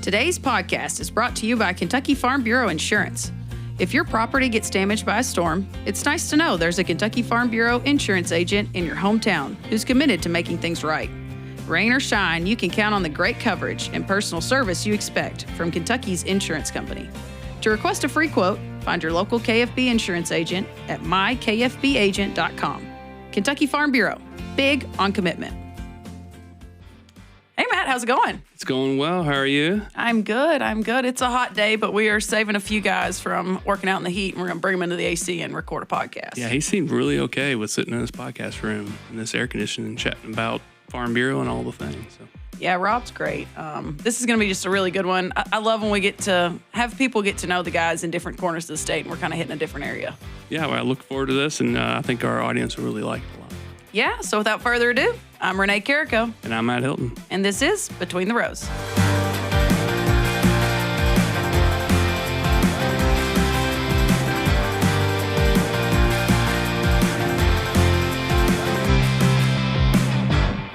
Today's podcast is brought to you by Kentucky Farm Bureau Insurance. If your property gets damaged by a storm, it's nice to know there's a Kentucky Farm Bureau insurance agent in your hometown who's committed to making things right. Rain or shine, you can count on the great coverage and personal service you expect from Kentucky's insurance company. To request a free quote, find your local KFB insurance agent at mykfbagent.com. Kentucky Farm Bureau, big on commitment. Hey, Matt, how's it going? It's going well. How are you? I'm good. It's a hot day, but we are saving a few guys from working out in the heat, and we're going to bring them into the AC and record a podcast. Yeah, he seemed really okay with sitting in this podcast room in this air conditioning and chatting about Farm Bureau and all the things. So. Yeah, Rob's great. This is going to be just a really good one. I love when we get to have people get to know the guys in different corners of the state, and we're kind of hitting a different area. Yeah, well, I look forward to this, and I think our audience will really like it a lot. Yeah, so without further ado, I'm Renee Carrico. And I'm Matt Hilton. And this is Between the Rows.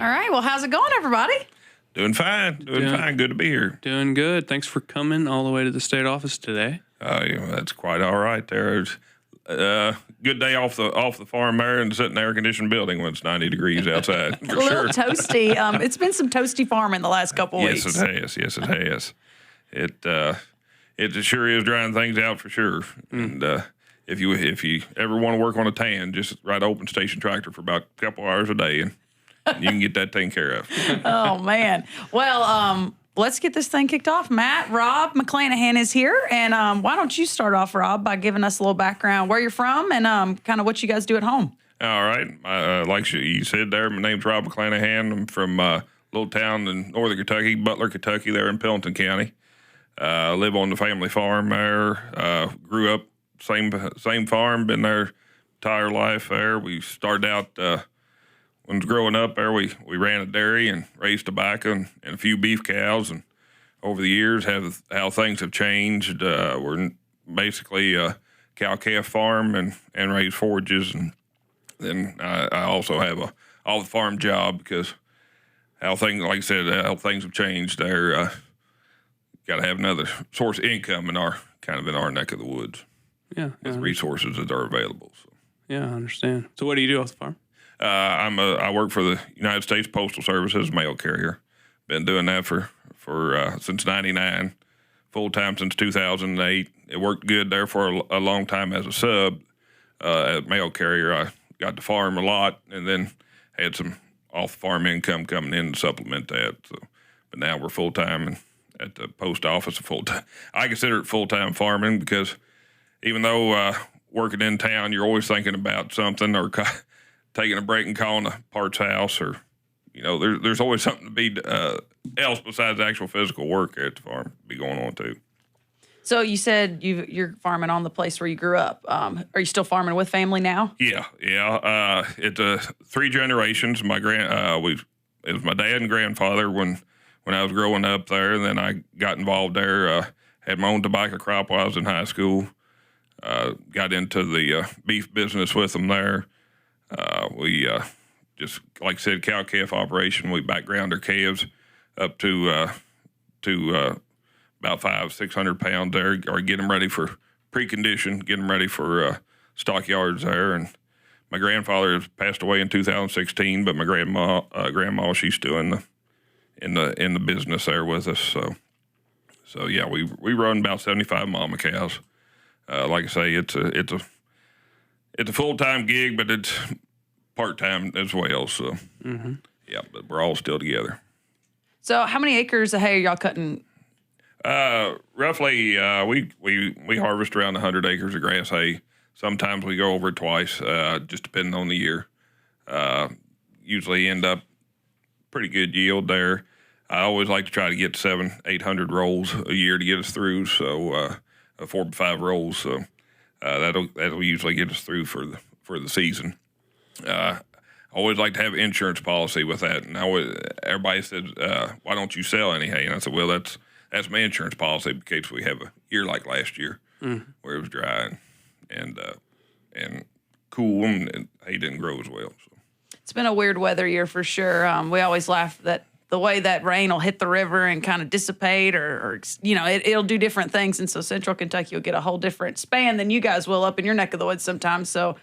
All right, well, how's it going, everybody? Doing fine. Good to be here. Doing good. Thanks for coming all the way to the state office today. Yeah, that's quite all right there. It's good day off the farm there and sit in an air-conditioned building when it's 90 degrees outside. For a little sure. Toasty. It's been some toasty farming the last couple weeks. Yes, it has. It sure is drying things out for sure. And if you ever want to work on a tan, just ride an open station tractor for about a couple hours a day, and you can get that taken care of. Oh, man. Well, let's get this thing kicked off. Matt, Rob McClanahan is here. And why don't you start off, Rob, by giving us a little background, where you're from and kind of what you guys do at home. All right. Like you said there, my name's Rob McClanahan. I'm from a little town in northern Kentucky, Butler, Kentucky, there in Pendleton County. Live on the family farm there. Grew up same farm, been there entire life there. We started out when I was growing up there, we ran a dairy and raised tobacco and a few beef cows. And over the years, how things have changed. We're basically a cow-calf farm and raise forages. And then I also have all the farm job because how things have changed there. Got to have another source of income in our neck of the woods. Yeah. With resources that are available. So. Yeah, I understand. So what do you do off the farm? I work for the United States Postal Service as a mail carrier. Been doing that for since '99, full time since 2008. It worked good there for a long time as a sub, as mail carrier. I got to farm a lot, and then had some off farm income coming in to supplement that. So, but now we're full time at the post office. Full time. I consider it full time farming because even though working in town, you're always thinking about something or taking a break and calling a parts house, or there's always something to be else besides actual physical work at the farm to be going on too. So you said you're farming on the place where you grew up. Are you still farming with family now? Yeah. It's 3 generations. It was my dad and grandfather when I was growing up there, and then I got involved there. Had my own tobacco crop while I was in high school. Got into the beef business with them there. We just, like I said, cow-calf operation. We background our calves up to about 500-600 pounds there, or get them ready for precondition, get them ready for stockyards there. And my grandfather has passed away in 2016, but my grandma, she's still in the business there with us. So yeah, we run about 75 mama cows. Like I say, it's a full-time gig, but it's part-time as well. So, yeah, but we're all still together. So how many acres of hay are y'all cutting? Roughly, we harvest around 100 acres of grass hay. Sometimes we go over it twice, just depending on the year. Usually end up pretty good yield there. I always like to try to get 700-800 rolls a year to get us through, so 4 to 5 rolls. So that'll usually get us through for the season. I always like to have an insurance policy with that. And everybody said, why don't you sell any hay? And I said, well, that's my insurance policy in case we have a year like last year where it was dry and cool and hay didn't grow as well. So. It's been a weird weather year for sure. We always laugh that the way that rain will hit the river and kind of dissipate, or it'll do different things. And so Central Kentucky will get a whole different span than you guys will up in your neck of the woods sometimes. So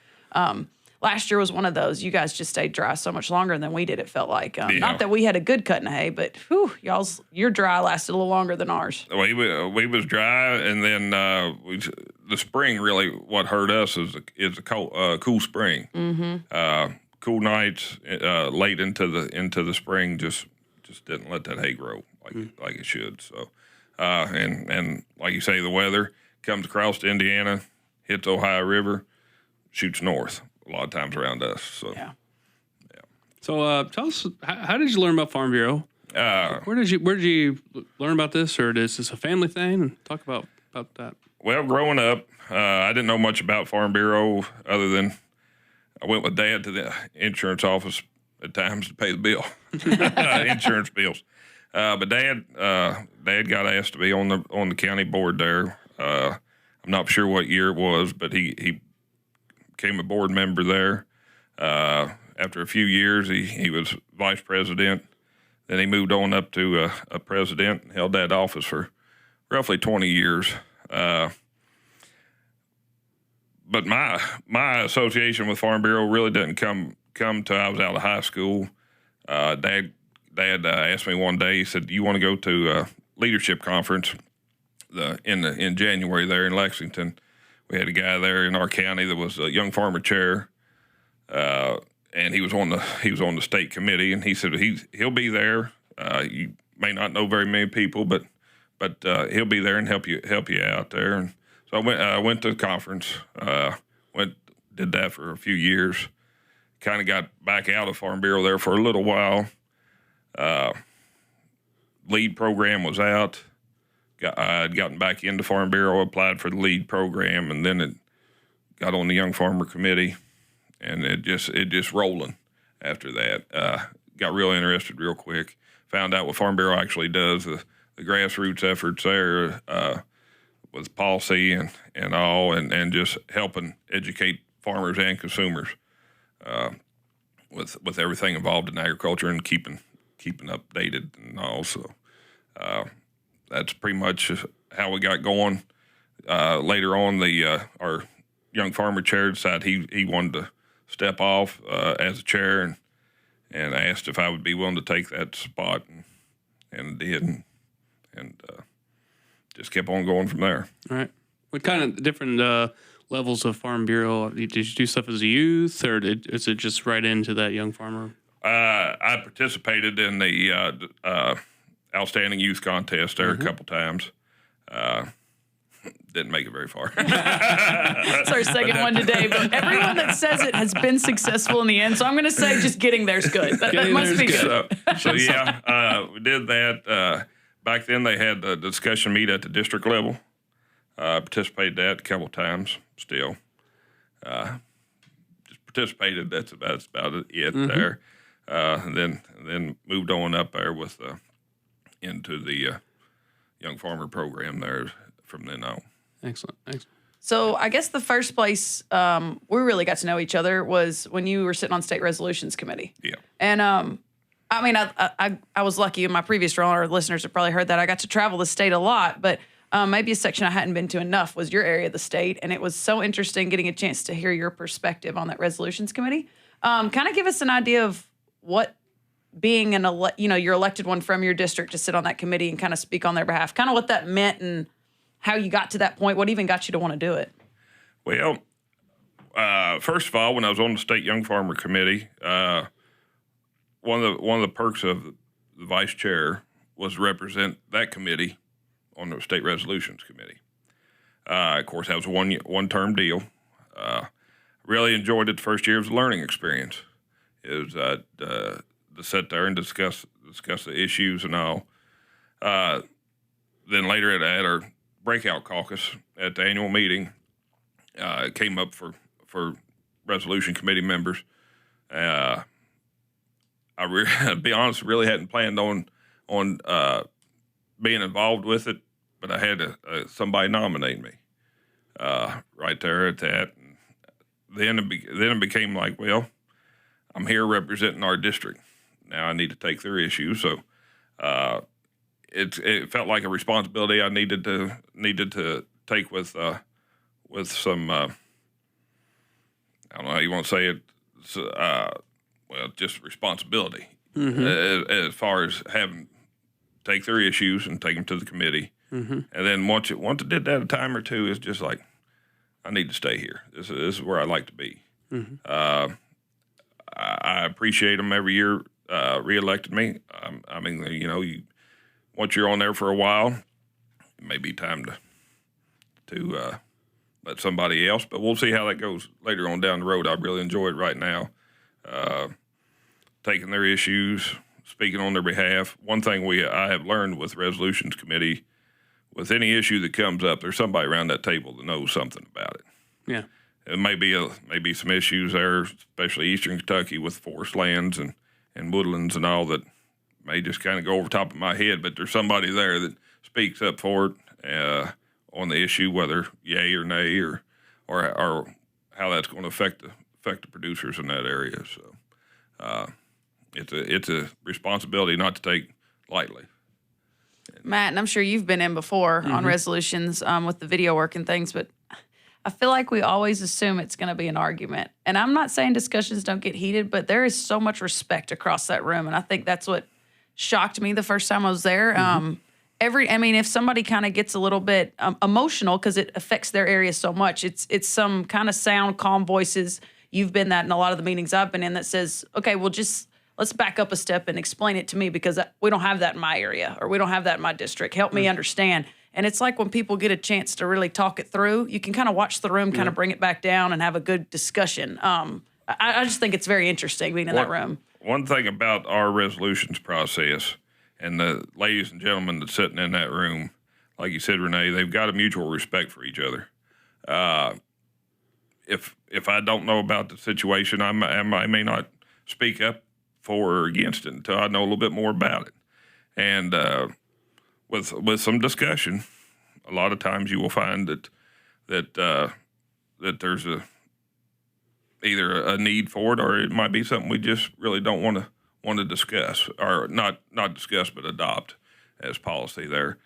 last year was one of those. You guys just stayed dry so much longer than we did, it felt like. Not that we had a good cutting of hay, but your dry lasted a little longer than ours. We was dry, and then the spring really what hurt us is a cool spring. Mm-hmm. Cool nights late into the spring just didn't let that hay grow like it should. So, and like you say, the weather comes across to Indiana, hits Ohio River, shoots north a lot of times around us. So, yeah. So, tell us, how did you learn about Farm Bureau? Where did you learn about this, or is this a family thing? Talk about that. Well, growing up, I didn't know much about Farm Bureau other than I went with Dad to the insurance office at times to pay the bill, insurance bills. But Dad got asked to be on the county board there. I'm not sure what year it was, but he became a board member there. After a few years, he was vice president. Then he moved on up to a president and held that office for roughly 20 years. But my association with Farm Bureau really didn't come till I was out of high school. Dad asked me one day. He said, "Do you want to go to a leadership conference in January there in Lexington?" We had a guy there in our county that was a young farmer chair, and he was on the state committee. And he said he'll be there. You may not know very many people, but he'll be there and help you out there. And so I went to the conference. Did that for a few years. Kind of got back out of Farm Bureau there for a little while. Lead program was out. I had gotten back into Farm Bureau, applied for the lead program, and then it got on the Young Farmer Committee, and it just rolling after that. Got real interested real quick. Found out what Farm Bureau actually does, the grassroots efforts there with policy and all, and just helping educate farmers and consumers with everything involved in agriculture and keeping updated and all. So that's pretty much how we got going. Later on, our young farmer chair decided he wanted to step off as a chair and asked if I would be willing to take that spot, and did, and just kept on going from there. All right. What kind of different levels of Farm Bureau? Did you do stuff as a youth, or is it just right into that young farmer? I participated in the Outstanding Youth Contest there a couple times. Didn't make it very far. It's our second one today, but everyone that says it has been successful in the end. So I'm going to say just getting there's good. That must be good. So yeah, we did that. Back then they had the discussion meet at the district level. Participated that a couple times still. Just participated. That's about it there. And then moved on up there into the young farmer program there from then on. Excellent. So I guess the first place we really got to know each other was when you were sitting on state resolutions committee. Yeah. And I mean, I was lucky in my previous role. Our listeners have probably heard that I got to travel the state a lot, but maybe a section I hadn't been to enough was your area of the state, and it was so interesting getting a chance to hear your perspective on that resolutions committee. Kind of give us an idea of what being your elected one from your district to sit on that committee and kind of speak on their behalf, kind of what that meant and how you got to that point, what even got you to want to do it. Well, first of all, when I was on the state young farmer committee, one of the perks of the vice chair was to represent that committee on the state resolutions committee. Of course, that was a one-term deal. Really enjoyed it the first year. It was a learning experience. It was to sit there and discuss the issues and all. Then later at our breakout caucus at the annual meeting, it came up for resolution committee members. To be honest, really hadn't planned on being involved with it, but I had somebody nominate me right there at that. And then it became like, well, I'm here representing our district. Now I need to take their issues. So it felt like a responsibility I needed to take with some I don't know how you want to say it, just responsibility as far as having take their issues and take them to the committee, and then once it did that a time or two, it's just like I need to stay here. This is where I like to be. I appreciate them every year. Reelected me. I mean, once you're on there for a while, it may be time to let somebody else. But we'll see how that goes later on down the road. I really enjoy it right now, taking their issues, speaking on their behalf. One thing I have learned with Resolutions Committee, with any issue that comes up, there's somebody around that table that knows something about it. Yeah. It may be some issues there, especially Eastern Kentucky with forest lands and woodlands and all that may just kind of go over top of my head, but there's somebody there that speaks up for it on the issue, whether yay or nay, or how that's going to affect the producers in that area. So it's a responsibility not to take lightly. Matt, and I'm sure you've been in before on resolutions with the video work and things, but I feel like we always assume it's going to be an argument. And I'm not saying discussions don't get heated, but there is so much respect across that room. And I think that's what shocked me the first time I was there. If somebody kind of gets a little bit emotional because it affects their area so much, it's some kind of sound, calm voices. You've been that in a lot of the meetings I've been in that says, okay, well, let's back up a step and explain it to me because we don't have that in my area or we don't have that in my district. Help me understand. And it's like when people get a chance to really talk it through, you can kind of watch the room kind of bring it back down and have a good discussion. I just think it's very interesting being in that room. One thing about our resolutions process and the ladies and gentlemen that's sitting in that room, like you said, Renee, they've got a mutual respect for each other. If I don't know about the situation, I may not speak up for or against it until I know a little bit more about it. And with some discussion, a lot of times you will find that there's either a need for it or it might be something we just really don't want to discuss, or not discuss but adopt as policy there.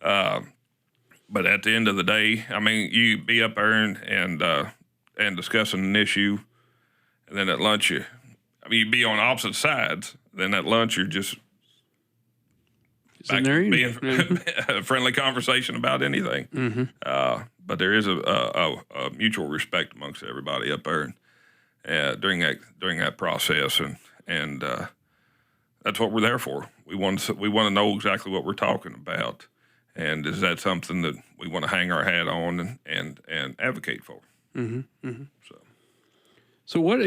But at the end of the day, I mean, you be up there and discussing an issue, and then at lunch you be on opposite sides. Then at lunch you're just back to being a friendly conversation about anything. But there is a mutual respect amongst everybody up there during that process, and that's what we're there for. We want to know exactly what we're talking about, and is that something that we want to hang our hat on and advocate for? So what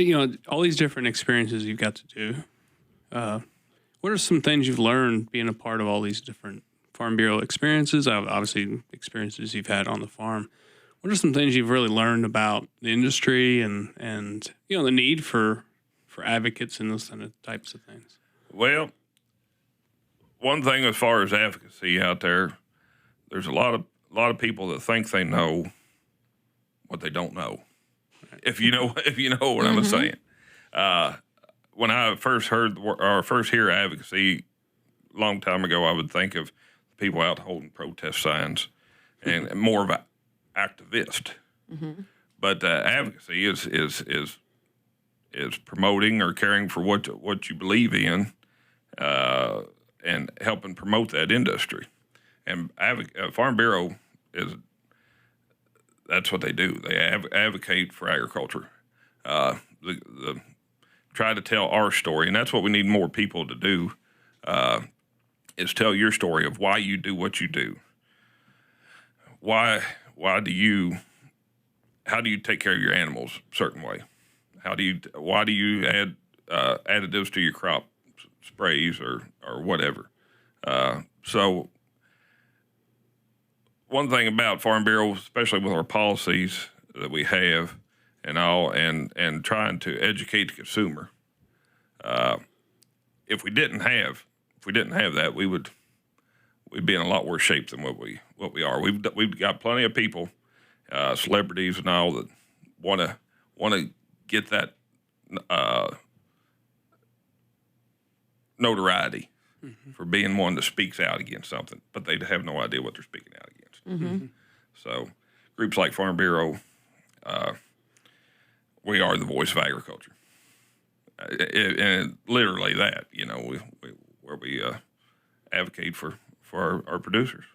all these different experiences you've got to do. What are some things you've learned being a part of all these different Farm Bureau experiences? Obviously, experiences you've had on the farm. What are some things you've really learned about the industry and the need for advocates and those kind of types of things? Well, one thing as far as advocacy out there's a lot of people that think they know what they don't know. Right. If you know what I'm saying. When I first hear advocacy a long time ago, I would think of people out holding protest signs and more of an activist. But advocacy is promoting or caring for what you believe in, and helping promote that industry. And Farm Bureau that's what they do. They advocate for agriculture. Try to tell our story, and that's what we need more people to do, is tell your story of why you do what you do. How do you take care of your animals a certain way? Why do you add additives to your crop sprays or whatever? So one thing about Farm Bureau, especially with our policies that we have, and trying to educate the consumer. If we didn't have that, we'd be in a lot worse shape than what we are. We've got plenty of people, celebrities and all, that want to get that notoriety for being one that speaks out against something, but they have no idea what they're speaking out against. So groups like Farm Bureau, we are the voice of agriculture. And literally that, where we advocate for our producers.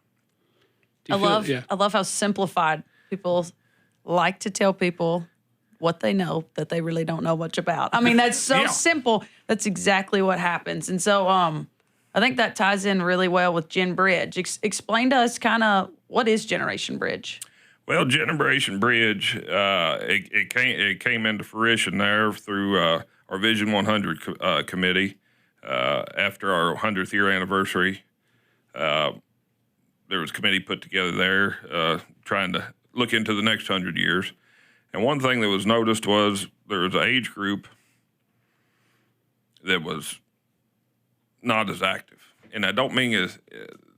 I love how simplified people like to tell people what they know that they really don't know much about. I mean, that's so simple. That's exactly what happens. And so I think that ties in really well with Gen Bridge. Explain to us kind of what is Generation Bridge? Well, Generation Bridge, it came into fruition there through our Vision 100 committee after our 100th year anniversary. There was a committee put together there trying to look into the next 100 years. And one thing that was noticed was there was an age group that was not as active. And I don't mean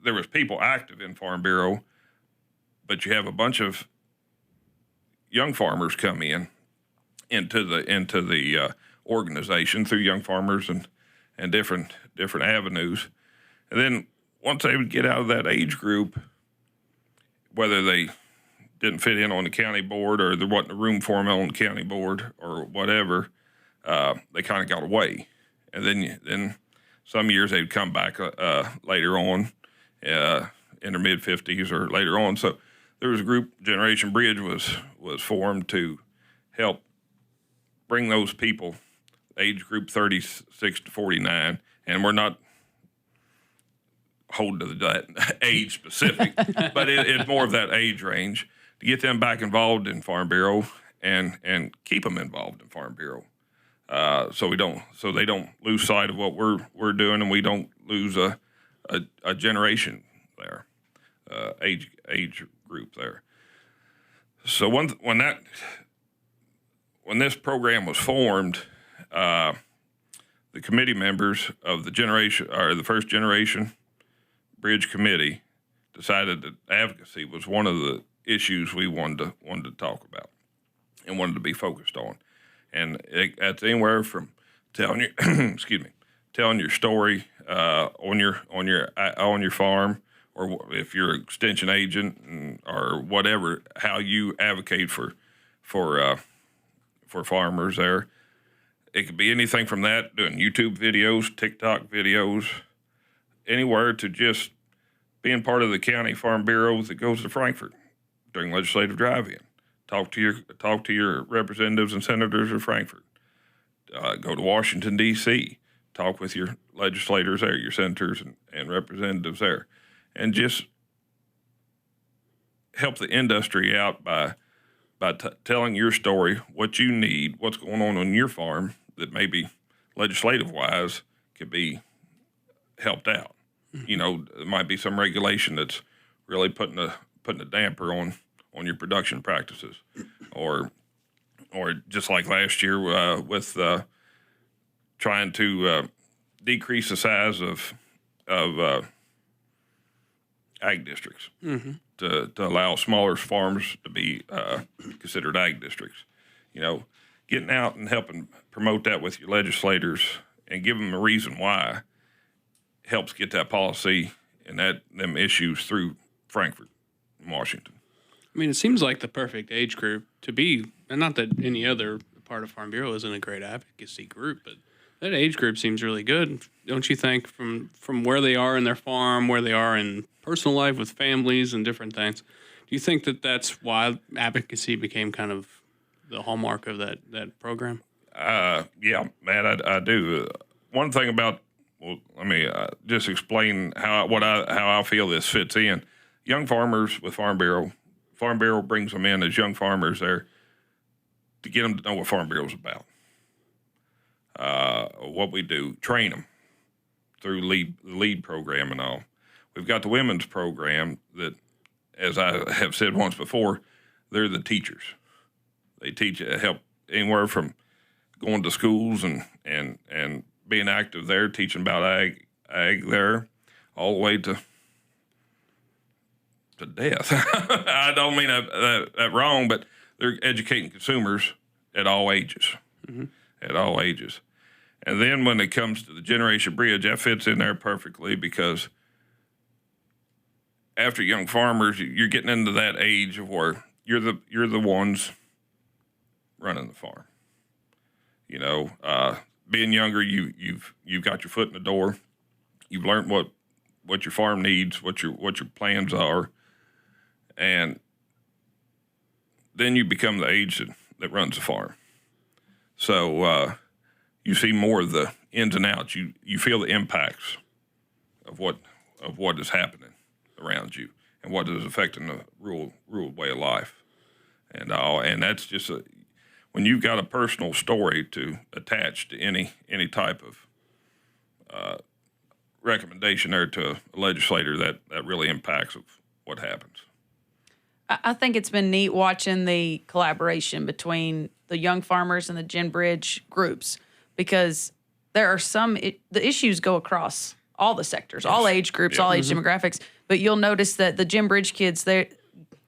there was people active in Farm Bureau, but you have a bunch of young farmers come into the organization through young farmers and different avenues. And then once they would get out of that age group, whether they didn't fit in on the county board or there wasn't a room for them on the county board or whatever, they kind of got away. And then some years they'd come back later on in their mid-50s or later on. So there was a group, Generation Bridge was formed to help bring those people, age group 36 to 49, and we're not holding to that age specific, but it's more of that age range, to get them back involved in Farm Bureau and keep them involved in Farm Bureau, so they don't lose sight of what we're doing, and we don't lose a generation there, age group there. So when this program was formed, the committee members of the first Generation Bridge Committee decided that advocacy was one of the issues we wanted to talk about and wanted to be focused on. And that's anywhere from telling your story on your farm, or if you're an extension agent or whatever, how you advocate for farmers there. It could be anything from that, doing YouTube videos, TikTok videos, anywhere, to just being part of the county Farm Bureau that goes to Frankfort during legislative drive-in. Talk to your representatives and senators of Frankfort. Go to Washington, D.C. Talk with your legislators there, your senators and representatives there, and just help the industry out by telling your story, what you need, what's going on your farm that maybe legislative-wise could be helped out. There might be some regulation that's really putting a damper on your production practices, or just like last year with trying to decrease the size of ag districts to allow smaller farms to be considered ag districts. Getting out and helping promote that with your legislators and give them a reason why helps get that policy and them issues through Frankfort and Washington. I mean, it seems like the perfect age group to be, and not that any other part of Farm Bureau isn't a great advocacy group, but that age group seems really good. Don't you think, from where they are in their farm, where they are in personal life with families and different things, do you think that that's why advocacy became kind of the hallmark of that program? Yeah, Matt, I do. One thing about, well, let me just explain how I feel this fits in. Young farmers with Farm Bureau brings them in as young farmers there to get them to know what Farm Bureau is about. What we do, train them through the lead program and all. We've got the women's program that, as I have said once before, they're the teachers. They help anywhere from going to schools and being active there, teaching about ag there, all the way to death. I don't mean that wrong, but they're educating consumers at all ages. Mm-hmm. At all ages. And then when it comes to the Generation Bridge, that fits in there perfectly because after young farmers, you're getting into that age of where you're the ones running the farm. You know, being younger, you've got your foot in the door. You've learned what your farm needs, what your plans are, and then you become the age that runs the farm. So you see more of the ins and outs. You feel the impacts of what is happening around you and what is affecting the rural way of life, and that's just when you've got a personal story to attach to any type of recommendation there to a legislator that really impacts of what happens. I think it's been neat watching the collaboration between the young farmers and the Gen Bridge groups, because there are the issues go across all the sectors, all age groups, all age demographics. But you'll notice that the Gen Bridge kids, they're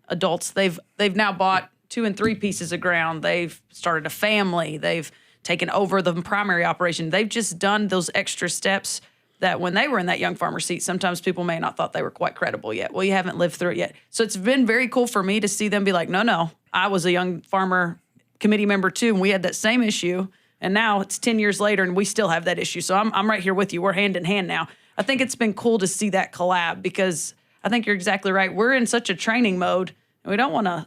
adults, they've now bought 2 and 3 pieces of ground. They've started a family. They've taken over the primary operation. They've just done those extra steps that when they were in that young farmer seat, sometimes people may not thought they were quite credible yet. Well, you haven't lived through it yet. So it's been very cool for me to see them be like, no, I was a young farmer committee member too, and we had that same issue. And now it's 10 years later, and we still have that issue. So I'm right here with you. We're hand in hand now. I think it's been cool to see that collab, because I think you're exactly right. We're in such a training mode, and we don't want to,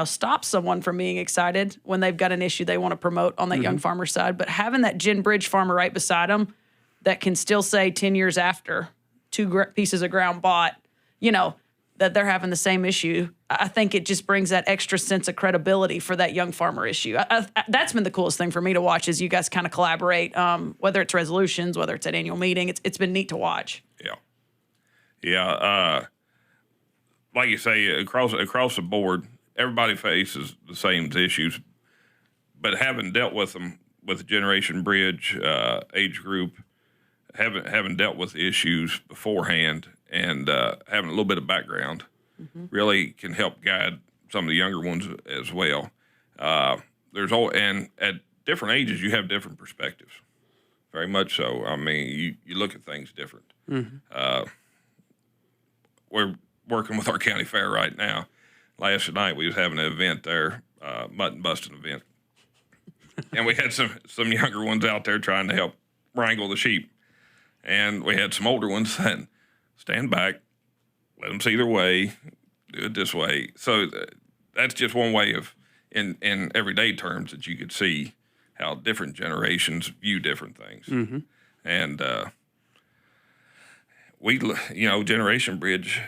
stop someone from being excited when they've got an issue they want to promote on that young farmer side. But having that Gen Bridge farmer right beside them that can still say 10 years after 2 pieces of ground bought, that they're having the same issue, I think it just brings that extra sense of credibility for that young farmer issue. That's been the coolest thing for me to watch, is you guys kind of collaborate, whether it's resolutions, whether it's at annual meeting. It's been neat to watch. Yeah. Like you say, across the board, everybody faces the same issues, but having dealt with them with the Generation Bridge age group, having dealt with issues beforehand, and having a little bit of background really can help guide some of the younger ones as well. And at different ages, you have different perspectives, very much so. I mean, you look at things different. We're working with our county fair right now. Last night we was having an event there, mutton busting event, and we had some younger ones out there trying to help wrangle the sheep, and we had some older ones that stand back, let them see their way, do it this way. So that's just one way of, in everyday terms, that you could see how different generations view different things. And Generation Bridge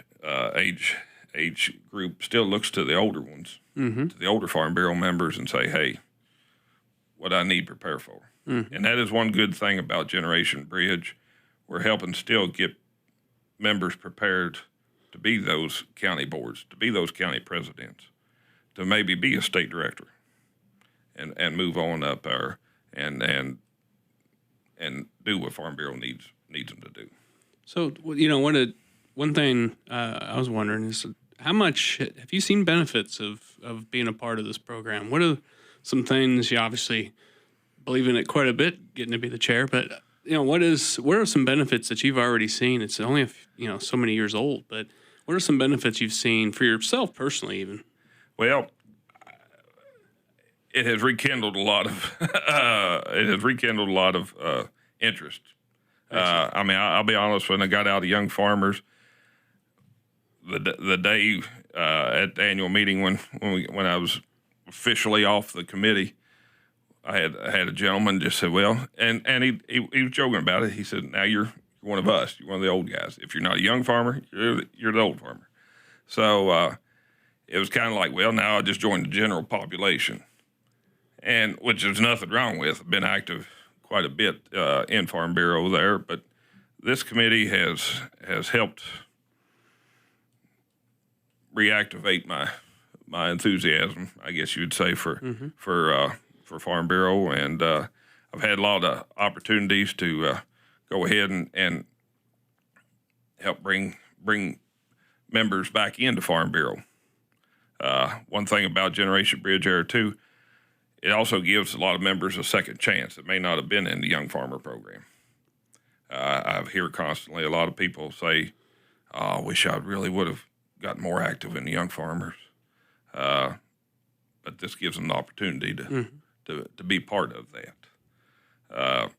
age group still looks to the older ones, to the older Farm Bureau members, and say, hey, what I need, prepare for. And that is one good thing about Generation Bridge. We're helping still get members prepared to be those county boards, to be those county presidents, to maybe be a state director, and move on up there and do what Farm Bureau needs them to do. So, one thing I was wondering is, how much have you seen benefits of being a part of this program? What are some things, you obviously believe in it quite a bit, getting to be the chair, but what are some benefits that you've already seen? It's only so many years old, but what are some benefits you've seen for yourself personally, even? Well, it has rekindled a lot of interest. I'll be honest. When I got out of Young Farmers, the day at the annual meeting when I was officially off the committee, I had a gentleman just said, well, and he was joking about it. He said, now you're one of us. You're one of the old guys. If you're not a young farmer, you're the old farmer. So it was kind of like, well, now I just joined the general population, and which there's nothing wrong with. I've been active quite a bit in Farm Bureau there, but this committee has helped reactivate my enthusiasm, I guess you would say, for Farm Bureau, and I've had a lot of opportunities to go ahead and help bring members back into Farm Bureau. One thing about Generation Bridge Era 2 it also gives a lot of members a second chance that may not have been in the Young Farmer program. I hear constantly a lot of people say, oh, I wish I really would have gotten more active in the Young Farmers. But this gives them the opportunity to be part of that.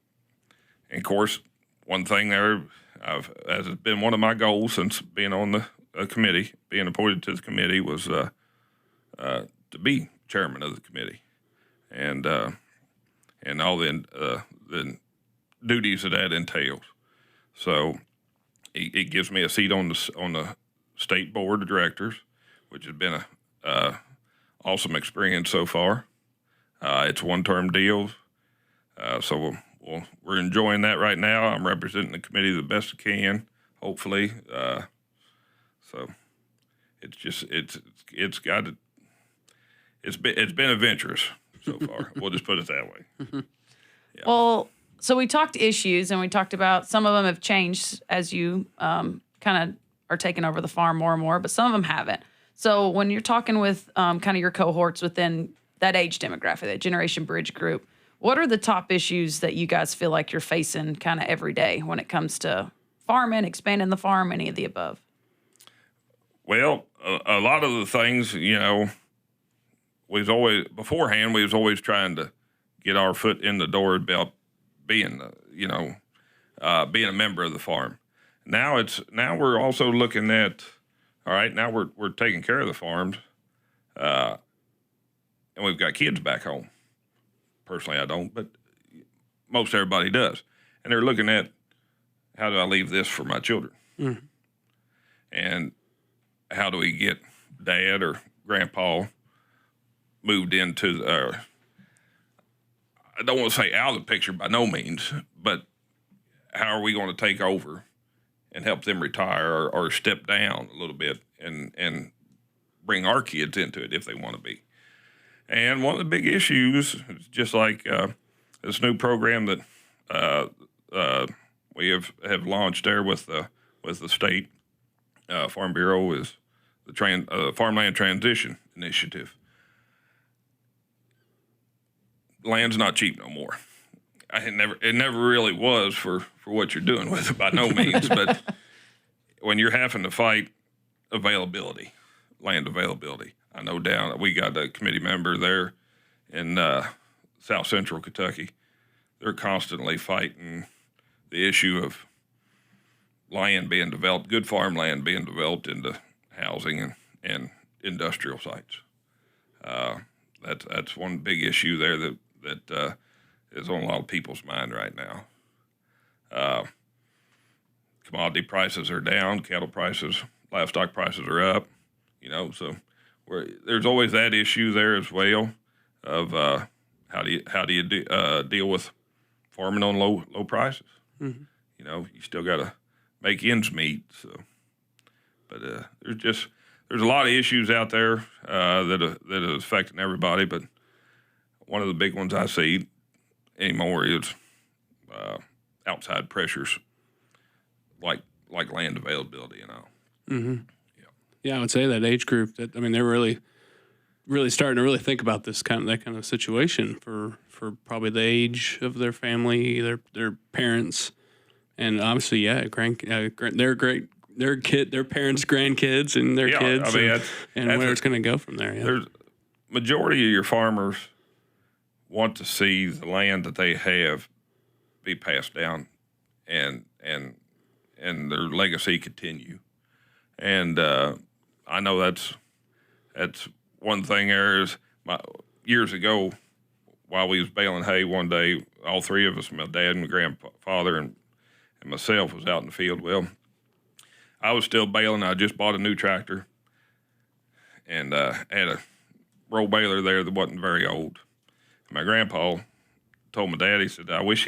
And of course, one thing there, as it's been one of my goals since being on the committee, being appointed to the committee, was to be chairman of the committee, and all the duties that entails. So it gives me a seat on the state board of directors, which has been a awesome experience so far. It's a one-term deal, so we're enjoying that right now. I'm representing the committee the best I can, hopefully. So it's been adventurous so far. We'll just put it that way. Yeah. Well, so we talked issues, and we talked about some of them have changed as you kind of are taking over the farm more and more, but some of them haven't. So when you're talking with kind of your cohorts within that age demographic, that Generation Bridge group, what are the top issues that you guys feel like you're facing kind of every day when it comes to farming, expanding the farm, any of the above? Well, a lot of the things, we was always trying to get our foot in the door about being, being a member of the farm. Now we're also looking at, all right, now we're taking care of the farms, and we've got kids back home. Personally, I don't, but most everybody does. And they're looking at, how do I leave this for my children? Mm-hmm. And how do we get dad or grandpa moved into, I don't want to say out of the picture by no means, but how are we going to take over and help them retire or step down a little bit and bring our kids into it if they want to be? And one of the big issues, just like this new program that we have launched there with the state Farm Bureau, is the Farmland Transition Initiative. Land's not cheap no more. It never really was for what you're doing with it by no means. But when you're having to fight land availability. I know we got a committee member there in South Central Kentucky. They're constantly fighting the issue of land being developed, good farmland being developed into housing and industrial sites. That's one big issue there that is on a lot of people's mind right now. Commodity prices are down, cattle prices, livestock prices are up, so there's always that issue there as well of how do you deal with farming on low prices. Mm-hmm. You still got to make ends meet. So, but there's a lot of issues out there that are affecting everybody. But one of the big ones I see anymore is outside pressures, like land availability and all. Mm-hmm. Yeah, I would say that age group they're really starting to really think about that kind of situation for probably the age of their family, their parents, and obviously, their parents' grandkids and their kids, and where it's going to go from there. Yeah. There's majority of your farmers want to see the land that they have be passed down, and their legacy continue. And I know that's one thing. Years ago, while we was baling hay one day, all three of us, my dad and my grandfather and myself, was out in the field. Well, I was still baling. I just bought a new tractor and had a roll baler there that wasn't very old. And my grandpa told my dad, he said, I wish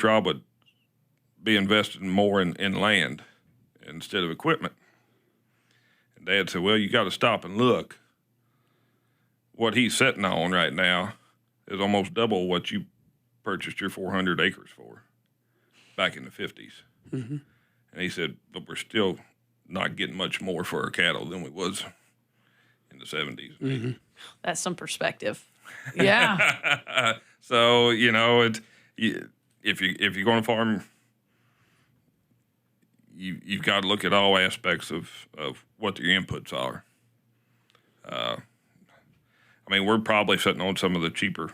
Rob would be investing more in land instead of equipment. And Dad said, well, you got to stop and look. What he's sitting on right now is almost double what you purchased your 400 acres for back in the 50s. Mm-hmm. And he said, but we're still not getting much more for our cattle than we was in the 70s. Mm-hmm. That's some perspective. Yeah. So if you're going to farm, you've got to look at all aspects of what your inputs are. I mean, we're probably sitting on some of the cheaper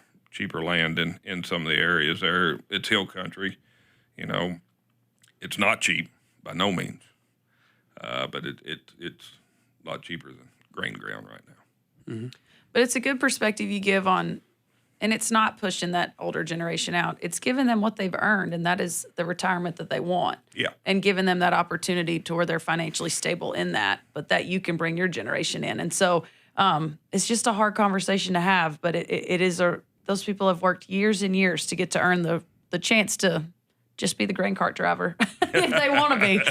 land in some of the areas there. It's hill country, It's not cheap by no means, but it's a lot cheaper than grain ground right now. Mm-hmm. But it's a good perspective you give on, and it's not pushing that older generation out. It's giving them what they've earned, and that is the retirement that they want. Yeah. And giving them that opportunity to where they're financially stable in that, but that you can bring your generation in. And so it's just a hard conversation to have, but it is those people have worked years and years to get to earn the chance to just be the grain cart driver if they want to be,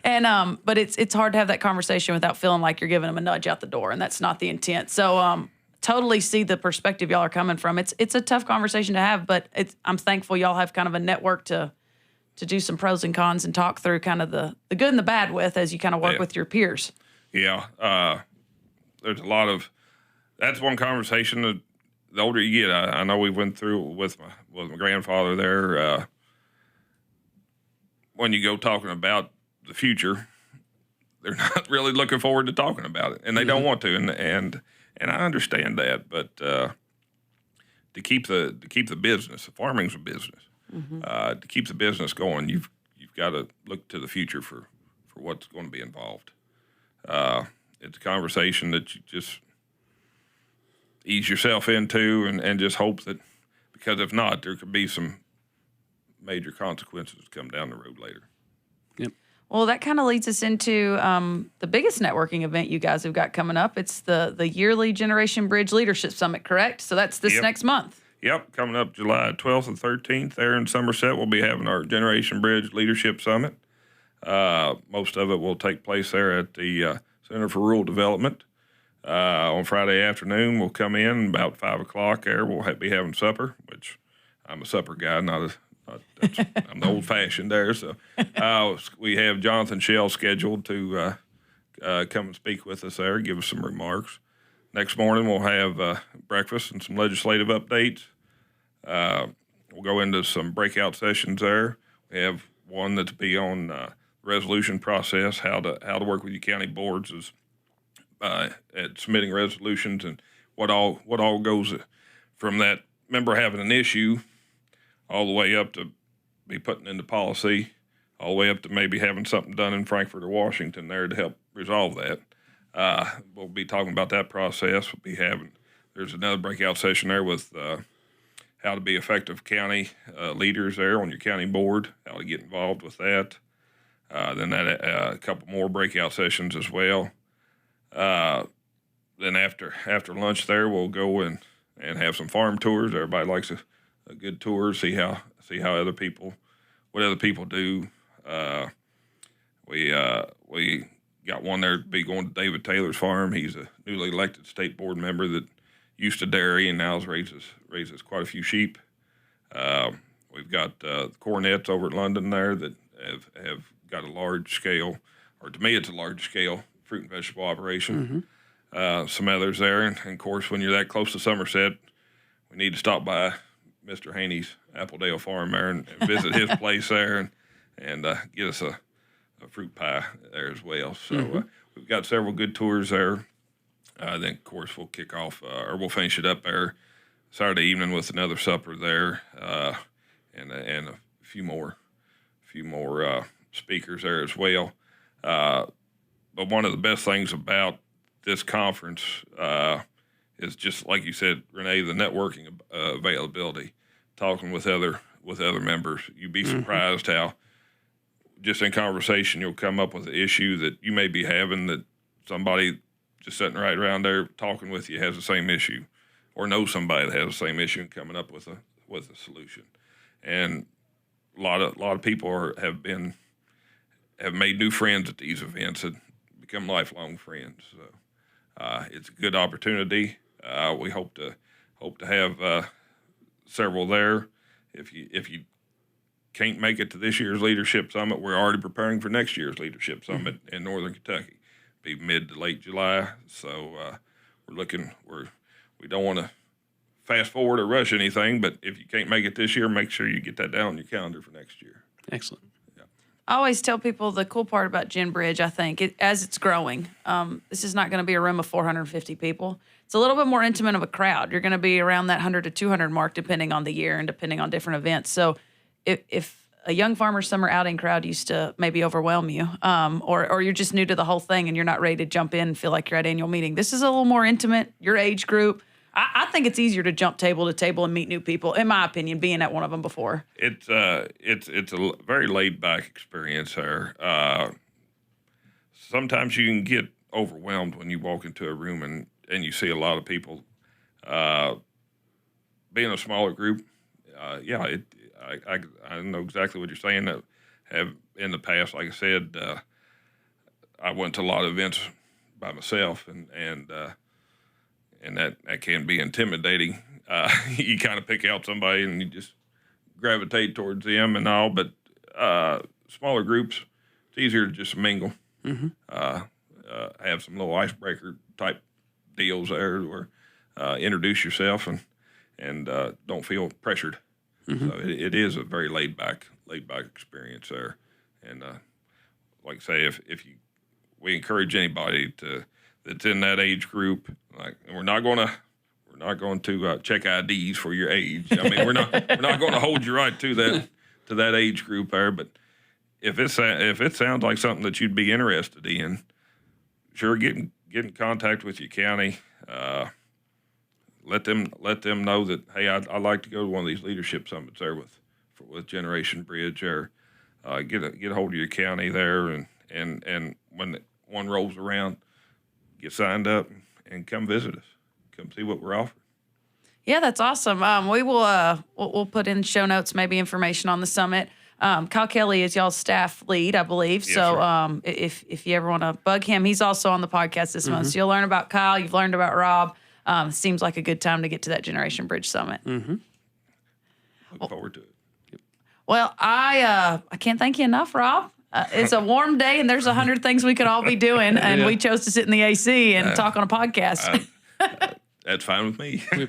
And but it's hard to have that conversation without feeling like you're giving them a nudge out the door, and that's not the intent. So totally see the perspective y'all are coming from. It's a tough conversation to have, but I'm thankful y'all have kind of a network to do some pros and cons and talk through kind of the good and the bad with as you kind of work with your peers. Yeah. There's a lot of that's one conversation that the older you get, I know we went through with my grandfather there. When you go talking about the future, they're not really looking forward to talking about it, and they don't want to, and I understand that. But to keep the business, farming's a business. To keep the business going, you've got to look to the future for what's going to be involved. It's a conversation that you just ease yourself into and just hope that, because if not, there could be some major consequences come down the road later. Yep. Well, that kind of leads us into the biggest networking event you guys have got coming up. It's the yearly Generation Bridge Leadership Summit, correct? So that's this next month. Yep, coming up July 12th and 13th there in Somerset, we'll be having our Generation Bridge Leadership Summit. Most of it will take place there at the Center for Rural Development. On Friday afternoon, we'll come in about 5 o'clock there. We'll be having supper, which I'm a supper guy, I'm the old-fashioned there. So we have Jonathan Shell scheduled to come and speak with us there, give us some remarks. Next morning, we'll have breakfast and some legislative updates. We'll go into some breakout sessions there. We have one that's be on resolution process, how to work with your county boards at submitting resolutions, and what all goes from that member having an issue all the way up to be putting into policy, all the way up to maybe having something done in Frankfort or Washington there to help resolve that. We'll be talking about that process. There's another breakout session there with how to be effective county leaders there on your county board, how to get involved with that. Then a couple more breakout sessions as well. Then after lunch there, we'll go and have some farm tours. Everybody likes a good tour, see how what other people do. We got one there to be going to David Taylor's farm. He's a newly elected state board member that used to dairy and now raises quite a few sheep. We've got the Cornets over at London there that have got a large scale, or to me it's a large scale fruit and vegetable operation. Some others there, and of course when you're that close to Somerset, we need to stop by Mr. Haney's Appledale farm there and visit his place there and get us a fruit pie there as well. So we've got several good tours there. Then of course we'll kick off or we'll finish it up there Saturday evening with another supper there and a few more speakers there as well. But one of the best things about this conference is just like you said, Renee, the networking availability, talking with other members. You'd be surprised how just in conversation you'll come up with an issue that you may be having that somebody just sitting right around there talking with you has the same issue, or knows somebody that has the same issue and coming up with a solution. And a lot of people have made new friends at these events and become lifelong friends. So it's a good opportunity. We hope to have several there. If you can't make it to this year's Leadership Summit, we're already preparing for next year's Leadership Summit in Northern Kentucky. Be mid to late July. So we don't want to fast forward or rush anything, but if you can't make it this year, make sure you get that down on your calendar for next year. Excellent. I always tell people the cool part about Gen Bridge, I think, as it's growing, this is not going to be a room of 450 people. It's a little bit more intimate of a crowd. You're going to be around that 100 to 200 mark, depending on the year and depending on different events. So if a young farmer summer outing crowd used to maybe overwhelm you, or you're just new to the whole thing and you're not ready to jump in and feel like you're at annual meeting, this is a little more intimate, your age group. I think it's easier to jump table to table and meet new people, in my opinion, being at one of them before. It's a very laid back experience there. Sometimes you can get overwhelmed when you walk into a room and you see a lot of people. Being a smaller group, I know exactly what you're saying. That have in the past, like I said, I went to a lot of events by myself, and that can be intimidating. You kind of pick out somebody and you just gravitate towards them and all, but smaller groups, it's easier to just mingle. Mm-hmm. Have some little icebreaker type deals there, or introduce yourself and don't feel pressured. Mm-hmm. So it is a very laid back experience there. And like I say, we encourage anybody that's in that age group. Like, we're not going to check IDs for your age. I mean, we're not going to hold you right to that age group there. But if it sounds like something that you'd be interested in, sure, get in contact with your county. Let them know that, hey, I'd like to go to one of these leadership summits there with Generation Bridge, or get a hold of your county there, and when one rolls around, get signed up and come visit us. Come see what we're offering. Yeah, that's awesome. We will we'll put in show notes, maybe information on the summit. Kyle Kelly is y'all's staff lead, I believe. Yes, So if you ever want to bug him, he's also on the podcast this month. So you'll learn about Kyle. You've learned about Rob. Seems like a good time to get to that Generation Bridge Summit. Mm-hmm. Look forward to it. Well, I can't thank you enough, Rob. It's a warm day, and there's 100 things we could all be doing, and we chose to sit in the AC and talk on a podcast. That's fine with me. We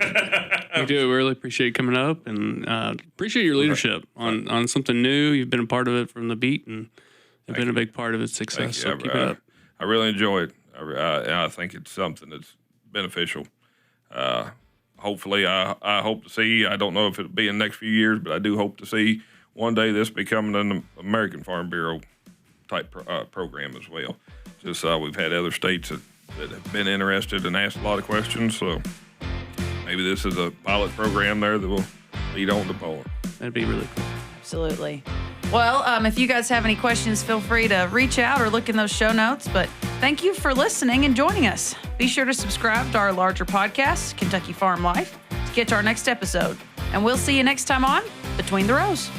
do. We really appreciate you coming up, and appreciate your leadership on something new. You've been a part of it from the beat, and have been a big part of its success. So keep it up. I really enjoy it. I think it's something that's beneficial. Hopefully, I hope to see. I don't know if it'll be in the next few years, but I do hope to see one day this becoming an American Farm Bureau type program as well. Just we've had other states that have been interested and asked a lot of questions, so maybe this is a pilot program there that will lead on to Poland. That'd be really cool. Absolutely. Well, if you guys have any questions, feel free to reach out or look in those show notes. But thank you for listening and joining us. Be sure to subscribe to our larger podcast, Kentucky Farm Life, to get to our next episode. And we'll see you next time on Between the Rows.